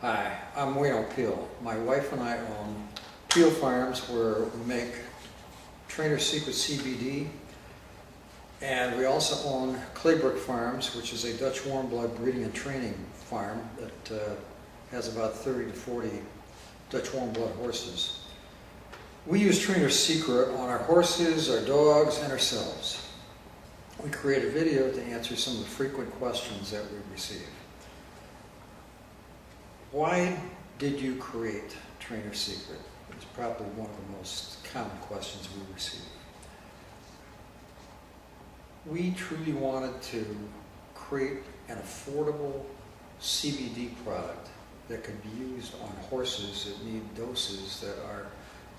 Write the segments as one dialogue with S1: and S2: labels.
S1: Hi, I'm Wayno Peel. My wife and I own Peel Farms, where we make Trainer Secret CBD, and we also own Claybrook Farms, which is a Dutch warm blood breeding and training farm that has about 30 to 40 Dutch warm blood horses. We use Trainer Secret on our horses, our dogs, and ourselves. We create a video to answer some of the frequent questions that we receive. Why did you create Trainer Secret? It's probably one of the most common questions we receive. We truly wanted to create an affordable CBD product that could be used on horses that need doses that are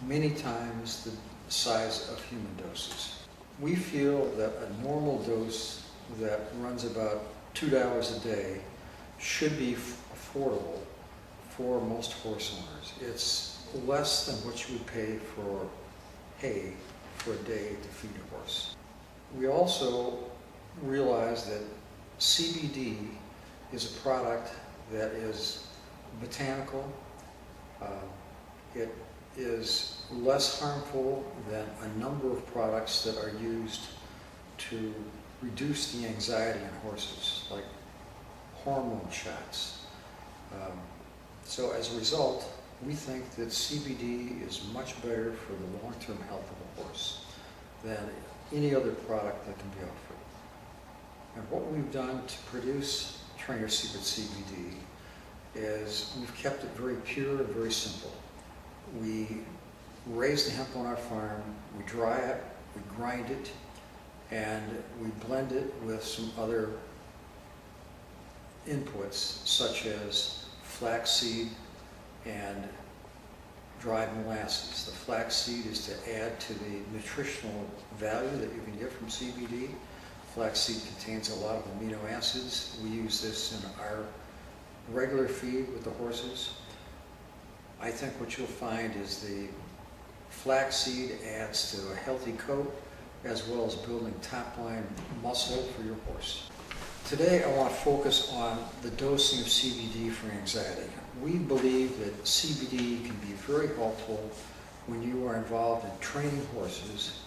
S1: many times the size of human doses. We feel that a normal dose that runs about $2 a day should be affordable for most horse owners. It's less than what you would pay for hay for a day to feed a horse. We also realize that CBD is a product that is botanical. It is less harmful than a number of products that are used to reduce the anxiety in horses, like hormone shots. So as a result, we think that CBD is much better for the long-term health of a horse than any other product that can be offered. And what we've done to produce Trainer Secret CBD is we've kept it very pure and very simple. We raise the hemp on our farm, we dry it, we grind it, and we blend it with some other inputs such as flaxseed and dried molasses. The flaxseed is to add to the nutritional value that you can get from CBD. Flaxseed contains a lot of amino acids. We use this in our regular feed with the horses. I think what you'll find is the flaxseed adds to a healthy coat as well as building top-line muscle for your horse. Today I want to focus on the dosing of CBD for anxiety. We believe that CBD can be very helpful when you are involved in training horses,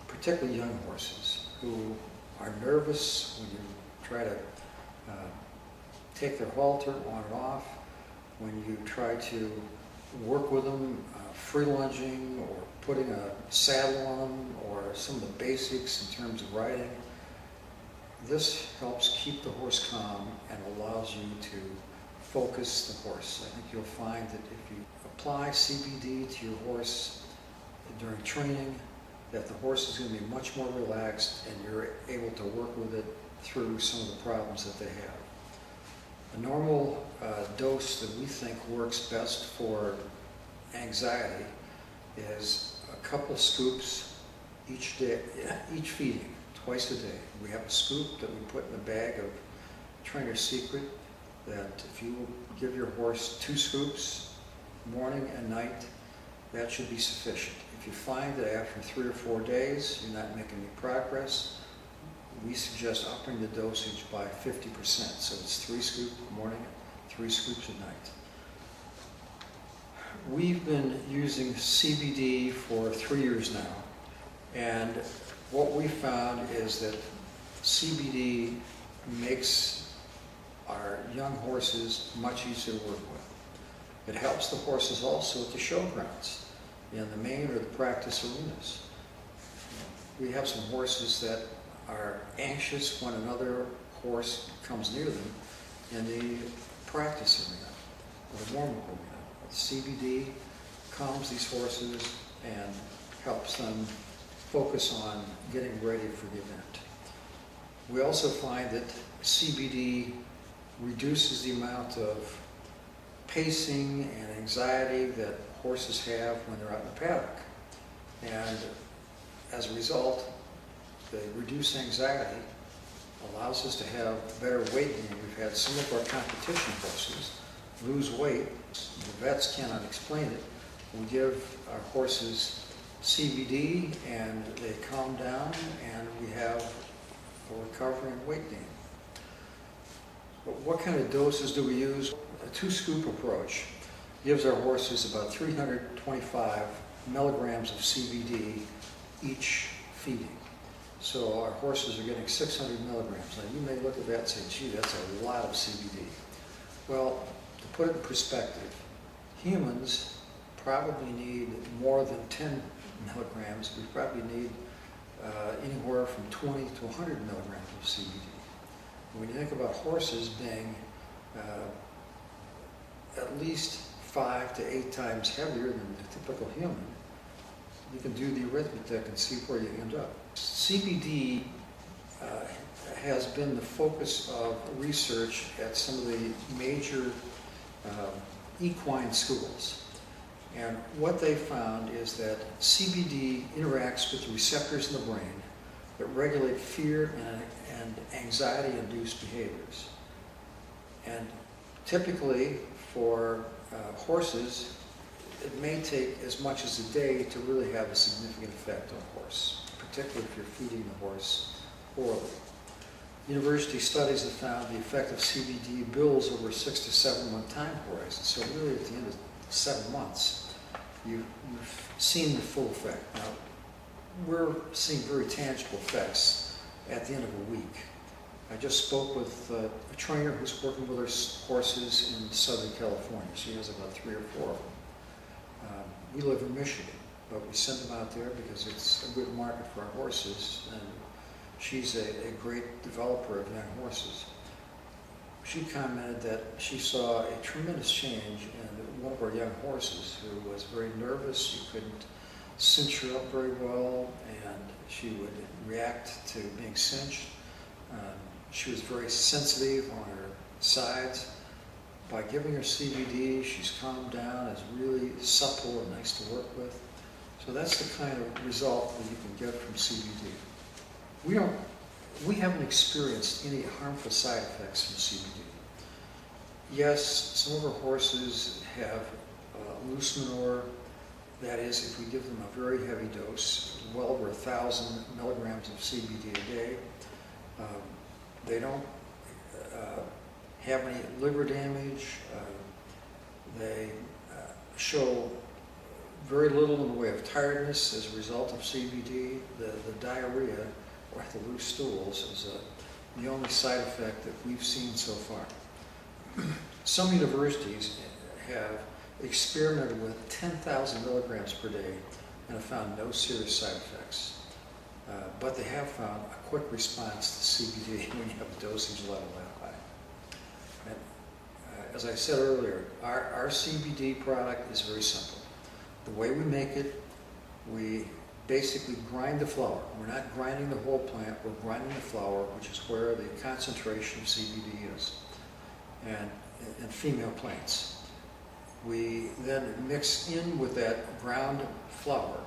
S1: particularly young horses, who are nervous when you try to take their halter on and off, when you try to work with them free lunging or putting a saddle on them or some of the basics in terms of riding. This helps keep the horse calm and allows you to focus the horse. I think you'll find that if you apply CBD to your horse during training, that the horse is going to be much more relaxed and you're able to work with it through some of the problems that they have. A normal dose that we think works best for anxiety is a couple scoops each day, each feeding. Twice a day. We have a scoop that we put in a bag of Trainer Secret that if you give your horse 2 scoops, morning and night, that should be sufficient. If you find that after 3 or 4 days you're not making any progress, we suggest upping the dosage by 50%. So it's 3 scoops in the morning, 3 scoops at night. We've been using CBD for 3 years now, and what we found is that CBD makes our young horses much easier to work with. It helps the horses also at the showgrounds, in the main or the practice arenas. We have some horses that are anxious when another horse comes near them in the practice arena or the warm-up arena. CBD calms these horses and helps them focus on getting ready for the event. We also find that CBD reduces the amount of pacing and anxiety that horses have when they're out in the paddock. And as a result, the reduced anxiety allows us to have better weight gain. We've had some of our competition horses lose weight. The vets cannot explain it. We give our horses CBD and they calm down and we have a recovery and weight gain. What kind of doses do we use? A 2-scoop approach gives our horses about 325 milligrams of CBD each feeding. So our horses are getting 600 milligrams. Now you may look at that and say, gee, that's a lot of CBD. Well, to put it in perspective, humans probably need more than 10 milligrams. We probably need anywhere from 20 to 100 milligrams of CBD. When you think about horses being at least 5 to 8 times heavier than the typical human, you can do the arithmetic and see where you end up. CBD has been the focus of research at some of the major equine schools. And what they found is that CBD interacts with the receptors in the brain that regulate fear and anxiety-induced behaviors. And typically for horses, it may take as much as a day to really have a significant effect on a horse, particularly if you're feeding the horse orally. University studies have found the effect of CBD builds over a 6 to 7 month time horizon. So really at the end of 7 months, you've seen the full effect. Now, we're seeing very tangible effects at the end of a week. I just spoke with a trainer who's working with her horses in Southern California. She has about 3 or 4 of them. We live in Michigan, but we send them out there because it's a good market for our horses, and she's a great developer of young horses. She commented that she saw a tremendous change in one of our young horses who was very nervous. You couldn't cinch her up very well, and she would react to being cinched. She was very sensitive on her sides. By giving her CBD, she's calmed down, is really supple and nice to work with. So that's the kind of result that you can get from CBD. We haven't experienced any harmful side effects from CBD. Yes, some of our horses have loose manure. That is, if we give them a very heavy dose, well over 1,000 milligrams of CBD a day, they don't have any liver damage. They show very little in the way of tiredness as a result of CBD. The diarrhea or the loose stools is the only side effect that we've seen so far. Some universities have experimented with 10,000 milligrams per day and have found no serious side effects. But they have found a quick response to CBD when you have a dosage level that high. And, as I said earlier, our CBD product is very simple. The way we make it, we basically grind the flower. We're not grinding the whole plant, we're grinding the flower, which is where the concentration of CBD is, and in female plants. We then mix in with that ground flour,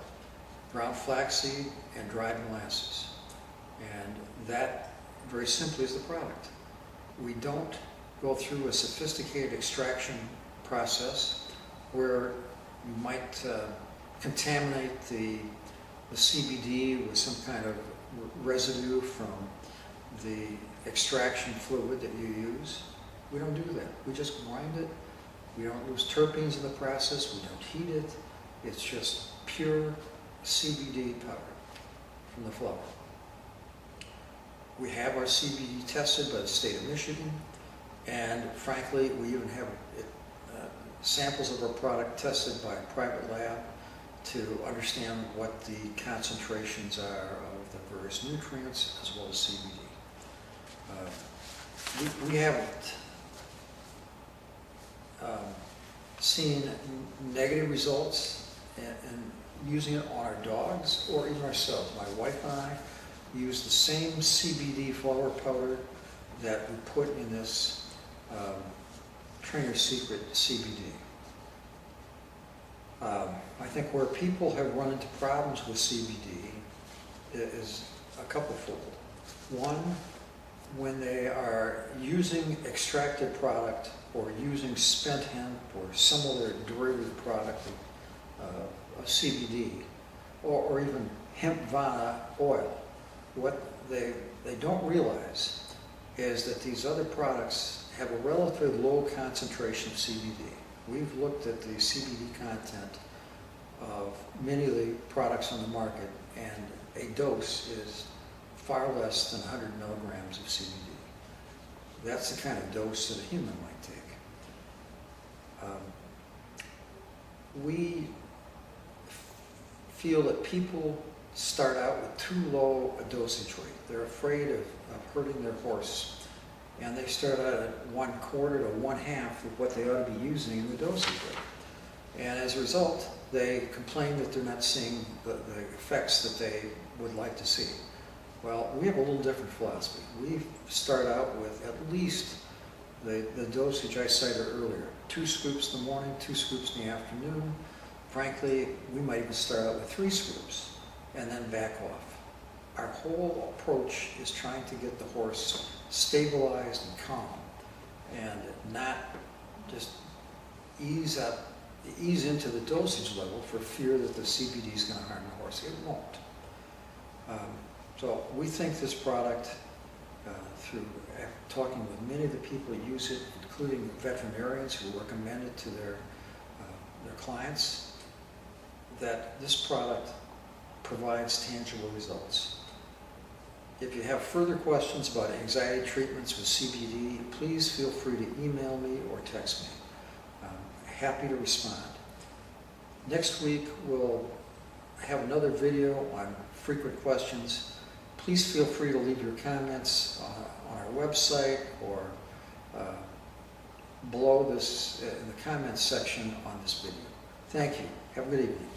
S1: ground flaxseed, and dried molasses. And that, very simply, is the product. We don't go through a sophisticated extraction process where you might contaminate the CBD with some kind of residue from the extraction fluid that you use. We don't do that. We just grind it. We don't lose terpenes in the process. We don't heat it. It's just pure CBD powder from the flower. We have our CBD tested by the state of Michigan, and frankly, we even have samples of our product tested by a private lab to understand what the concentrations are of the various nutrients as well as CBD. We haven't seen negative results in using it on our dogs or even ourselves. My wife and I use the same CBD flower powder that we put in this Trainer's Secret CBD. I think where people have run into problems with CBD is a couple-fold. One, when they are using extracted product or using spent hemp or some other derivative product of CBD, or even hemp vana oil, what they don't realize is that these other products have a relatively low concentration of CBD. We've looked at the CBD content of many of the products on the market, and a dose is far less than 100 milligrams of CBD. That's the kind of dose that a human might take. We feel that people start out with too low a dosage rate. They're afraid of hurting their horse, and they start out at 1/4 to 1/2 of what they ought to be using in the dosage rate. And as a result, they complain that they're not seeing the effects that they would like to see. Well, we have a little different philosophy. We start out with at least the dosage I cited earlier. 2 scoops in the morning, 2 scoops in the afternoon. Frankly, we might even start out with 3 scoops and then back off. Our whole approach is trying to get the horse stabilized and calm, and not just ease into the dosage level for fear that the CBD is going to harm the horse. It won't. So we think this product, through talking with many of the people who use it, including veterinarians who recommend it to their clients, that this product provides tangible results. If you have further questions about anxiety treatments with CBD, please feel free to email me or text me. I'm happy to respond. Next week we'll have another video on frequent questions. Please feel free to leave your comments on our website or below this in the comments section on this video. Thank you. Have a good evening.